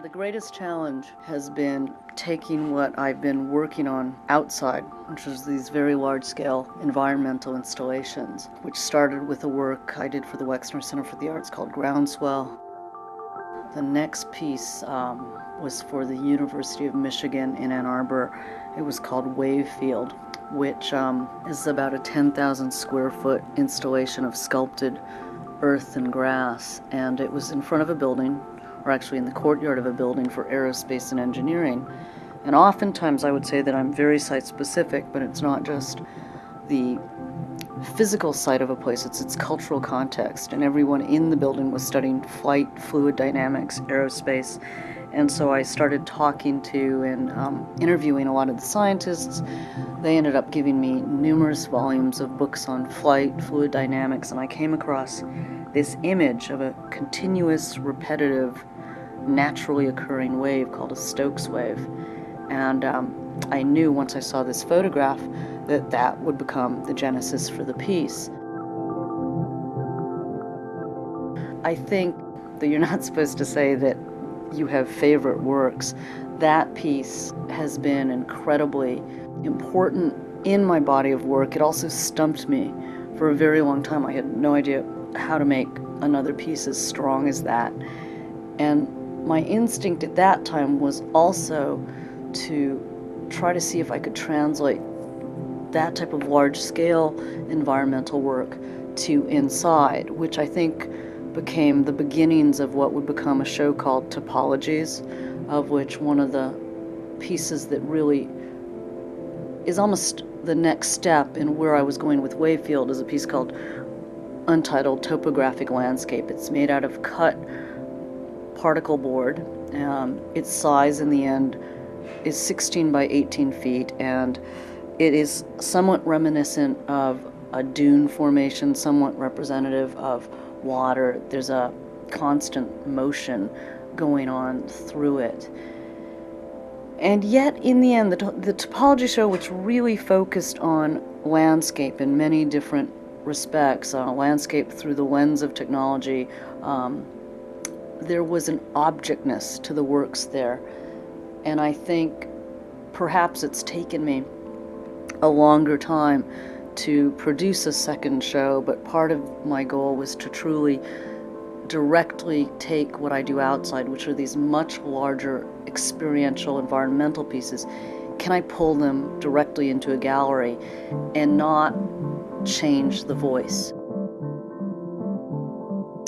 The greatest challenge has been taking what I've been working on outside, which was these very large-scale environmental installations, which started with the work I did for the Wexner Center for the Arts called Groundswell. The next piece was for the University of Michigan in Ann Arbor. It was called Wavefield, which is about a 10,000 square foot installation of sculpted earth and grass, and it was in front of a building, or actually in the courtyard of a building for aerospace and engineering. And oftentimes I would say that I'm very site-specific, but it's not just the physical site of a place, it's its cultural context. And everyone in the building was studying flight, fluid dynamics, aerospace. And so I started talking to and interviewing a lot of the scientists. They ended up giving me numerous volumes of books on flight, fluid dynamics, and I came across this image of a continuous, repetitive, naturally occurring wave called a Stokes wave. And I knew once I saw this photograph that that would become the genesis for the piece. I think that you're not supposed to say that you have favorite works. That piece has been incredibly important in my body of work. It also stumped me for a very long time. I had no idea how to make another piece as strong as that. And my instinct at that time was also to try to see if I could translate that type of large-scale environmental work to inside, which I think became the beginnings of what would become a show called Topologies, of which one of the pieces that really is almost the next step in where I was going with Wavefield is a piece called Untitled Topographic Landscape. It's made out of cut particle board. Its size in the end is 16 by 18 feet, and it is somewhat reminiscent of a dune formation, somewhat representative of water. There's a constant motion going on through it. And yet, in the end, the Topology show, which really focused on landscape in many different respects, landscape through the lens of technology, there was an objectness to the works there. And I think perhaps it's taken me a longer time to produce a second show, but part of my goal was to truly directly take what I do outside, which are these much larger experiential environmental pieces. Can I pull them directly into a gallery and not change the voice?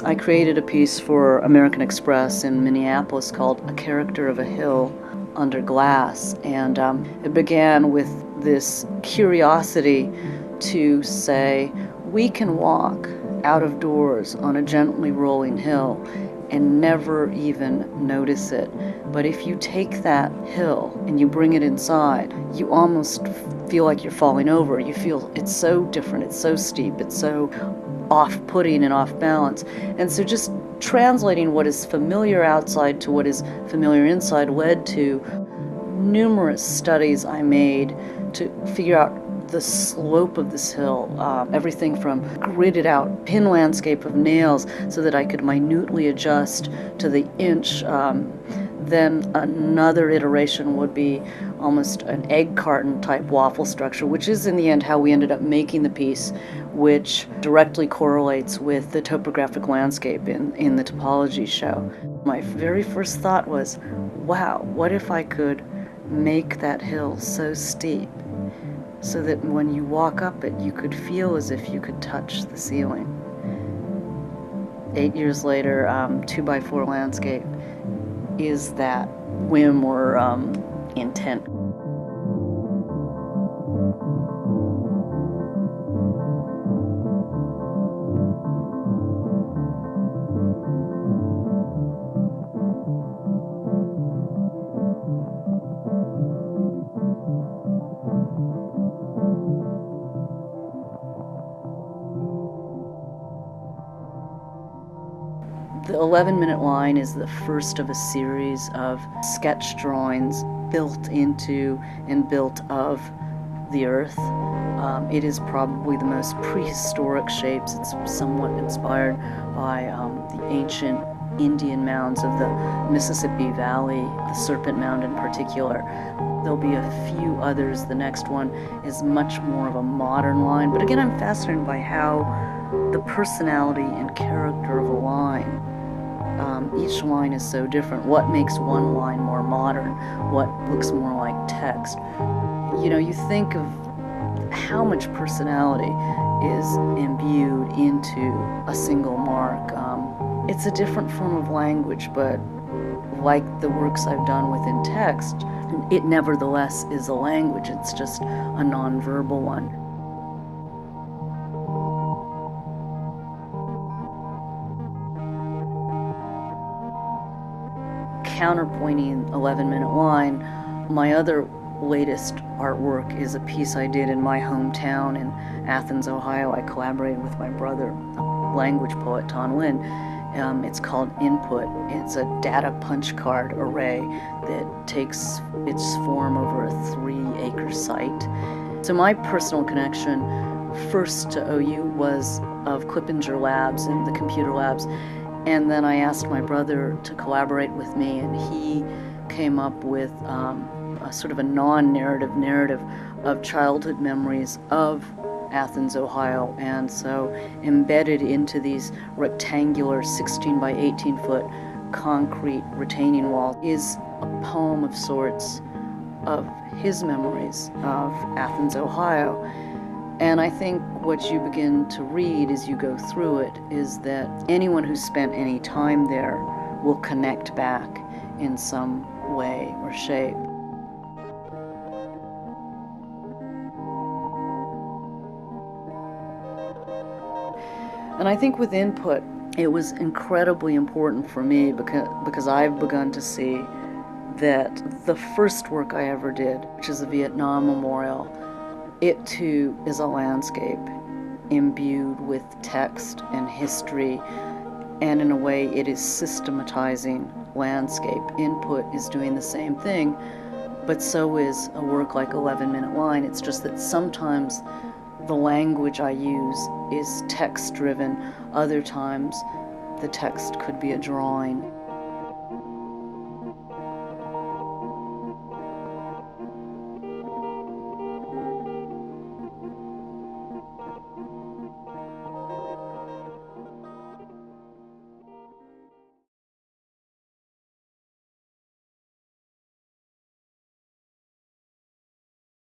I created a piece for American Express in Minneapolis called A Character of a Hill Under Glass, and it began with this curiosity to say, we can walk out of doors on a gently rolling hill and never even notice it. But if you take that hill and you bring it inside, you almost feel like you're falling over. You feel it's so different, it's so steep, it's so off-putting and off-balance. And so just translating what is familiar outside to what is familiar inside led to numerous studies I made to figure out the slope of this hill, everything from gridded out pin landscape of nails so that I could minutely adjust to the inch. Then another iteration would be almost an egg carton type waffle structure, which is in the end how we ended up making the piece, which directly correlates with the topographic landscape in the Topology show. My very first thought was, wow, what if I could make that hill so steep so that when you walk up it, you could feel as if you could touch the ceiling. 8 years later, 2x4 landscape is that whim or intent. The 11-minute line is the first of a series of sketch drawings built into and built of the earth. It is probably the most prehistoric shapes. It's somewhat inspired by the ancient Indian mounds of the Mississippi Valley, the Serpent Mound in particular. There'll be a few others. The next one is much more of a modern line. But again, I'm fascinated by how the personality and character of a line, each line is so different. What makes one line more modern? What looks more like text? You know, you think of how much personality is imbued into a single mark. It's a different form of language, but like the works I've done within text, it nevertheless is a language. It's just a nonverbal one. Counterpointing 11-minute line, my other latest artwork is a piece I did in my hometown in Athens, Ohio. I collaborated with my brother, language poet Ton Lin. It's called Input. It's a data punch card array that takes its form over a 3-acre site. So my personal connection first to OU was of Clippinger Labs and the computer labs, and then I asked my brother to collaborate with me, and he came up with a sort of a non-narrative narrative of childhood memories of Athens, Ohio, and so embedded into these rectangular 16 by 18 foot concrete retaining wall is a poem of sorts of his memories of Athens, Ohio. And I think what you begin to read as you go through it is that anyone who's spent any time there will connect back in some way or shape. And I think with Input, it was incredibly important for me because I've begun to see that the first work I ever did, which is the Vietnam Memorial, it too is a landscape imbued with text and history, and in a way it is systematizing landscape. Input is doing the same thing, but so is a work like 11-minute line. It's just that sometimes the language I use is text-driven, other times the text could be a drawing.